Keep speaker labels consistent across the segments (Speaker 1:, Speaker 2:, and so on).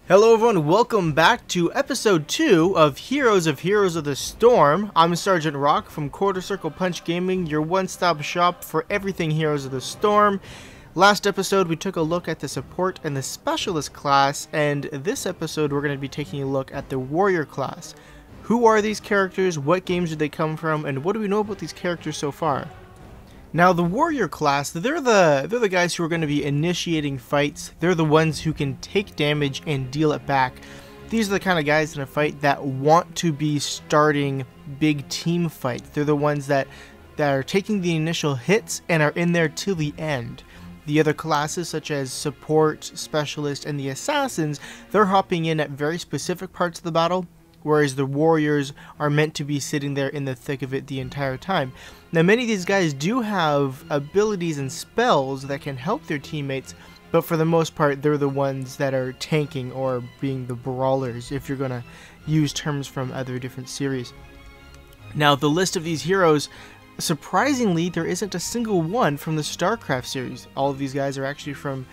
Speaker 1: Hello everyone, welcome back to episode 2 of Heroes of the Storm. I'm Sergeant Rock from Quarter Circle Punch Gaming, your one-stop shop for everything Heroes of the Storm. Last episode we took a look at the support and the specialist class, and this episode we're going to be taking a look at the warrior class. Who are these characters, what games did they come from, and what do we know about these characters so far? Now, the warrior class, they're the guys who are going to be initiating fights. They're the ones who can take damage and deal it back. These are the kind of guys in a fight that want to be starting big team fights. They're the ones that are taking the initial hits and are in there till the end. The other classes, such as support, specialist, and the assassins, they're hopping in at very specific parts of the battle, whereas the warriors are meant to be sitting there in the thick of it the entire time. Now, many of these guys do have abilities and spells that can help their teammates, but for the most part, they're the ones that are tanking or being the brawlers, if you're going to use terms from other different series. Now, the list of these heroes, surprisingly, there isn't a single one from the StarCraft series. All of these guys are actually from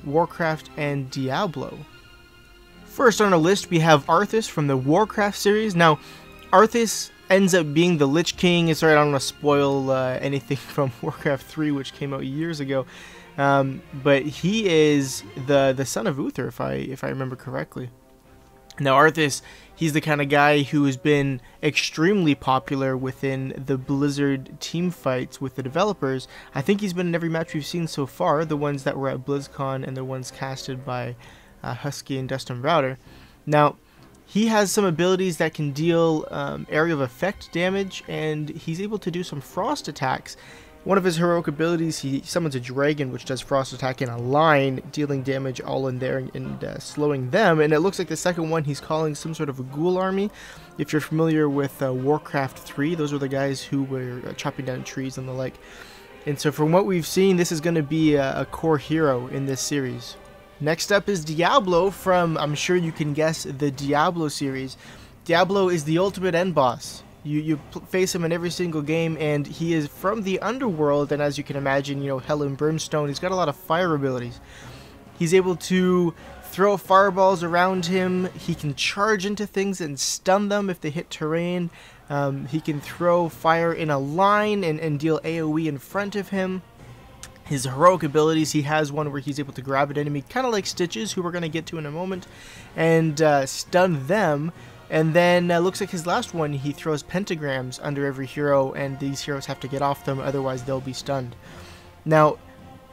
Speaker 1: Warcraft and Diablo. First on our list, we have Arthas from the Warcraft series. Now, Arthas ends up being the Lich King. Sorry, I don't want to spoil anything from Warcraft 3, which came out years ago. But he is the son of Uther, if I remember correctly. Now, Arthas, he's the kind of guy who has been extremely popular within the Blizzard team fights with the developers. I think he's been in every match we've seen so far, the ones that were at Blizzcon and the ones casted by Husky and Dustin Browder. Now, he has some abilities that can deal area of effect damage, and he's able to do some frost attacks. One of his heroic abilities, he summons a dragon which does frost attack in a line, dealing damage all in there and slowing them. And it looks like the second one he's calling some sort of a ghoul army. If you're familiar with Warcraft 3, those are the guys who were chopping down trees and the like. And so from what we've seen, this is going to be a core hero in this series. Next up is Diablo from, I'm sure you can guess, the Diablo series. Diablo is the ultimate end boss. You face him in every single game, and he is from the underworld, and as you can imagine, you know, hell and brimstone. He's got a lot of fire abilities. He's able to throw fireballs around him. He can charge into things and stun them if they hit terrain. He can throw fire in a line and deal AoE in front of him. His heroic abilities, he has one where he's able to grab an enemy, kind of like Stitches, who we're going to get to in a moment, and stun them. And then looks like his last one, he throws pentagrams under every hero, and these heroes have to get off them, otherwise they'll be stunned. Now,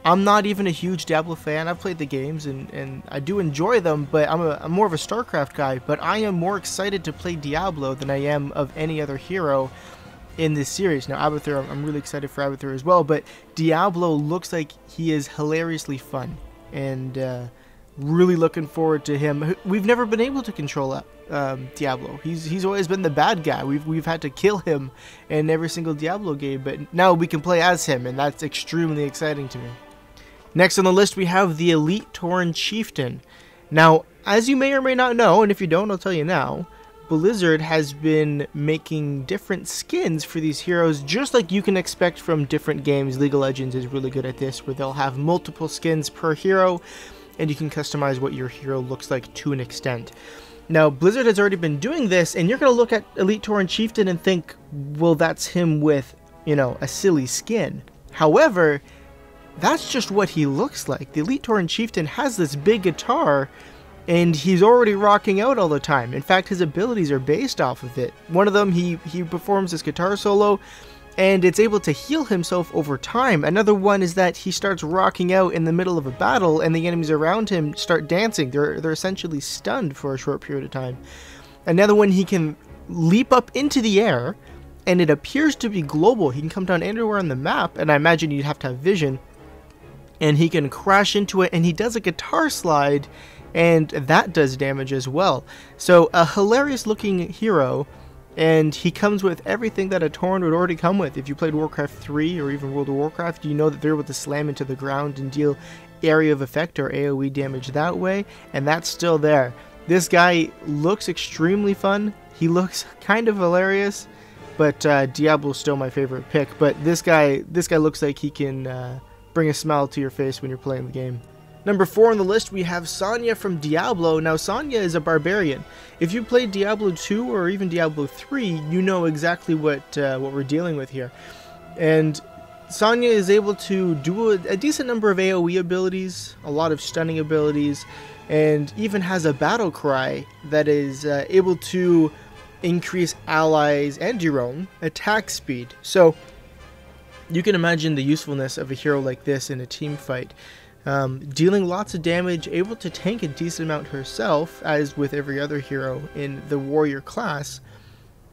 Speaker 1: I'm not even a huge Diablo fan. I've played the games, and I do enjoy them, but I'm more of a StarCraft guy. But I am more excited to play Diablo than I am of any other hero in this series. Now, Abathur, I'm really excited for Abathur as well, but Diablo looks like he is hilariously fun, and really looking forward to him. We've never been able to control Diablo. He's always been the bad guy. We've had to kill him in every single Diablo game, but now we can play as him, and that's extremely exciting to me. Next on the list, we have the Elite Tauren Chieftain. Now, as you may or may not know, and if you don't, I'll tell you now, Blizzard has been making different skins for these heroes, just like you can expect from different games. League of Legends is really good at this, where they'll have multiple skins per hero, and you can customize what your hero looks like to an extent. Now, Blizzard has already been doing this, and you're going to look at Elite Tauren Chieftain and think, well, that's him with, you know, a silly skin. However, that's just what he looks like. The Elite Tauren Chieftain has this big guitar, and he's already rocking out all the time. In fact, his abilities are based off of it. One of them, he performs this guitar solo, and it's able to heal himself over time. Another one is that he starts rocking out in the middle of a battle, and the enemies around him start dancing. They're essentially stunned for a short period of time. Another one, he can leap up into the air, and it appears to be global. He can come down anywhere on the map, and I imagine you'd have to have vision. And he can crash into it, and he does a guitar slide, and that does damage as well. So a hilarious looking hero, and he comes with everything that a Tauren would already come with. If you played Warcraft 3 or even World of Warcraft, you know that they're able to slam into the ground and deal area of effect or AoE damage that way, and that's still there. This guy looks extremely fun. He looks kind of hilarious, but Diablo's still my favorite pick. But this guy looks like he can bring a smile to your face when you're playing the game. Number 4 on the list, we have Sonya from Diablo. Now, Sonya is a barbarian. If you played Diablo 2 or even Diablo 3, you know exactly what we're dealing with here. And Sonya is able to do a decent number of AoE abilities, a lot of stunning abilities, and even has a battle cry that is able to increase allies and your own attack speed. So you can imagine the usefulness of a hero like this in a team fight. Dealing lots of damage, able to tank a decent amount herself, as with every other hero in the warrior class,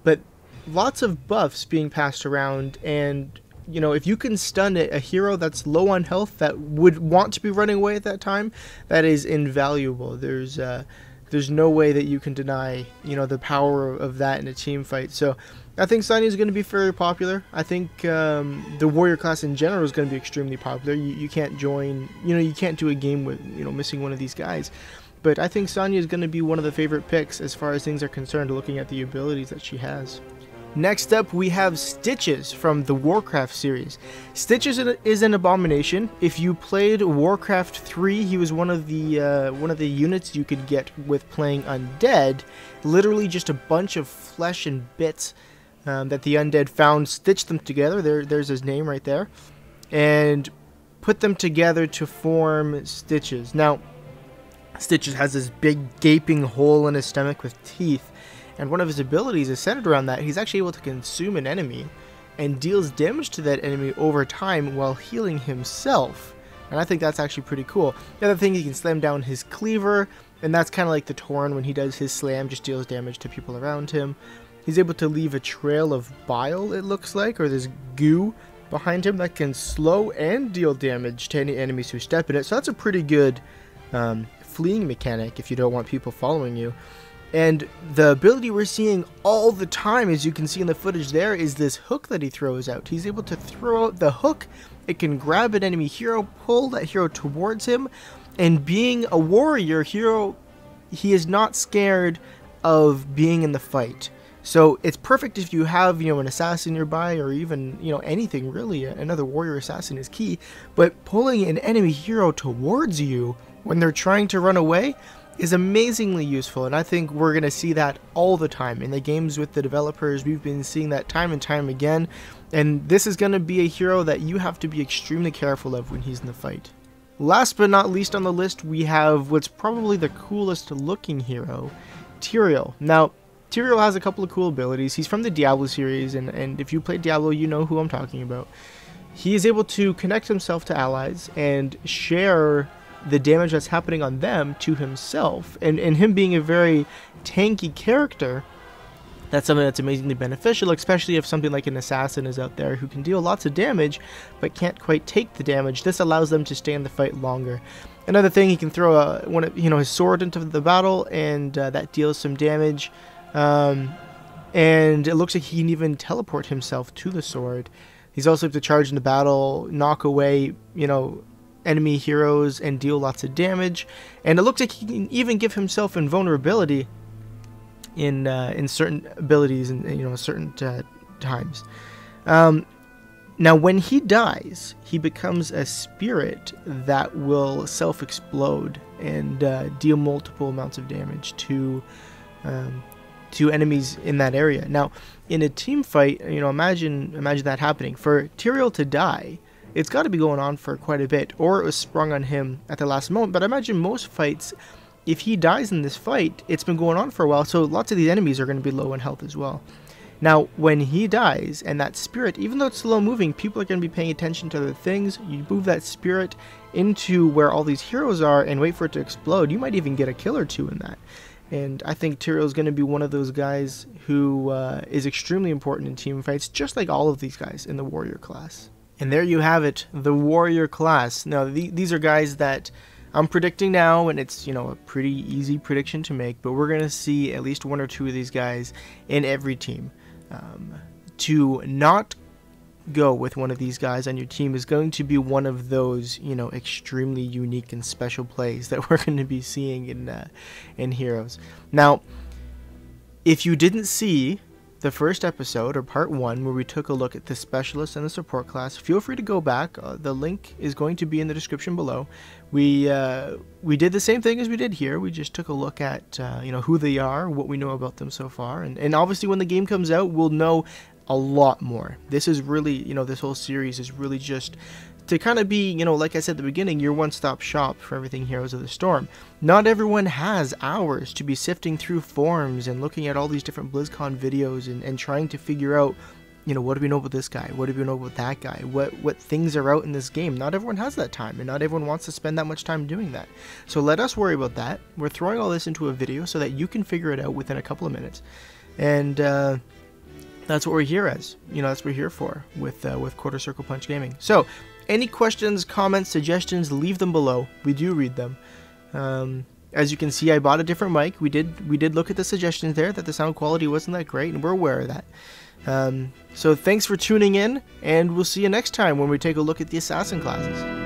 Speaker 1: but lots of buffs being passed around. And you know, if you can stun a hero that's low on health that would want to be running away at that time, that is invaluable. There's no way that you can deny, you know, the power of that in a team fight. So I think Sonya is going to be very popular. I think the warrior class in general is going to be extremely popular. You can't join, you know, you can't do a game with, you know, missing one of these guys. But I think Sonya is going to be one of the favorite picks as far as things are concerned, looking at the abilities that she has. Next up, we have Stitches from the Warcraft series. Stitches is an abomination. If you played Warcraft 3, he was one of the units you could get with playing Undead. Literally just a bunch of flesh and bits that the Undead found, stitched them together. There's his name right there, and put them together to form Stitches. Now, Stitches has this big gaping hole in his stomach with teeth. And one of his abilities is centered around that. He's actually able to consume an enemy and deals damage to that enemy over time while healing himself. And I think that's actually pretty cool. The other thing, he can slam down his cleaver, and that's kind of like the Tauren when he does his slam, just deals damage to people around him. He's able to leave a trail of bile, it looks like, or this goo behind him that can slow and deal damage to any enemies who step in it. So that's a pretty good fleeing mechanic if you don't want people following you. And the ability we're seeing all the time, as you can see in the footage there, is this hook that he throws out. He's able to throw out the hook. It can grab an enemy hero, pull that hero towards him, and being a warrior hero, he is not scared of being in the fight. So it's perfect if you have, you know, an assassin nearby, or even, you know, anything really. Another warrior assassin is key. But pulling an enemy hero towards you when they're trying to run away is amazingly useful, and I think we're going to see that all the time in the games with the developers. We've been seeing that time and time again, and this is going to be a hero that you have to be extremely careful of when he's in the fight. Last but not least on the list, we have what's probably the coolest looking hero, Tyrael. Now, Tyrael has a couple of cool abilities. He's from the Diablo series, and if you play Diablo, you know who I'm talking about. He is able to connect himself to allies and share the damage that's happening on them to himself, and him being a very tanky character, that's something that's amazingly beneficial, especially if something like an assassin is out there who can deal lots of damage but can't quite take the damage. This allows them to stay in the fight longer. Another thing, he can throw his sword into the battle, and that deals some damage, and it looks like he can even teleport himself to the sword. He's also able to charge in the battle, knock away, you know, enemy heroes, and deal lots of damage. And it looks like he can even give himself invulnerability in certain abilities and, you know, certain times. Now, when he dies, he becomes a spirit that will self-explode and deal multiple amounts of damage to enemies in that area. Now, in a team fight, you know, imagine that happening. For Tyrael to die, it's got to be going on for quite a bit, or it was sprung on him at the last moment. But I imagine most fights, if he dies in this fight, it's been going on for a while, so lots of these enemies are going to be low in health as well. Now, when he dies, and that spirit, even though it's slow moving, people are going to be paying attention to other things. You move that spirit into where all these heroes are and wait for it to explode. You might even get a kill or two in that. And I think Tyrael is going to be one of those guys who is extremely important in team fights, just like all of these guys in the warrior class. And there you have it, the warrior class. Now, these are guys that I'm predicting now, and it's, you know, a pretty easy prediction to make, but we're going to see at least one or two of these guys in every team. To not go with one of these guys on your team is going to be one of those, you know, extremely unique and special plays that we're going to be seeing in Heroes. Now, if you didn't see the first episode, or part 1, where we took a look at the specialist and the support class. Feel free to go back. The link is going to be in the description below. We did the same thing as we did here. We just took a look at who they are, what we know about them so far, and obviously when the game comes out, we'll know a lot more. This is really, this whole series is really just to kind of be, like I said at the beginning, your one-stop shop for everything Heroes of the Storm. Not everyone has hours to be sifting through forums and looking at all these different BlizzCon videos and trying to figure out, what do we know about this guy? What do we know about that guy? What things are out in this game? Not everyone has that time, and not everyone wants to spend that much time doing that. So let us worry about that. We're throwing all this into a video so that you can figure it out within a couple of minutes. And that's what we're here as. That's what we're here for with Quarter Circle Punch Gaming. So, any questions, comments, suggestions, leave them below. We do read them. As you can see, I bought a different mic. We did look at the suggestions there that the sound quality wasn't that great, and we're aware of that. So thanks for tuning in, and we'll see you next time when we take a look at the assassin classes.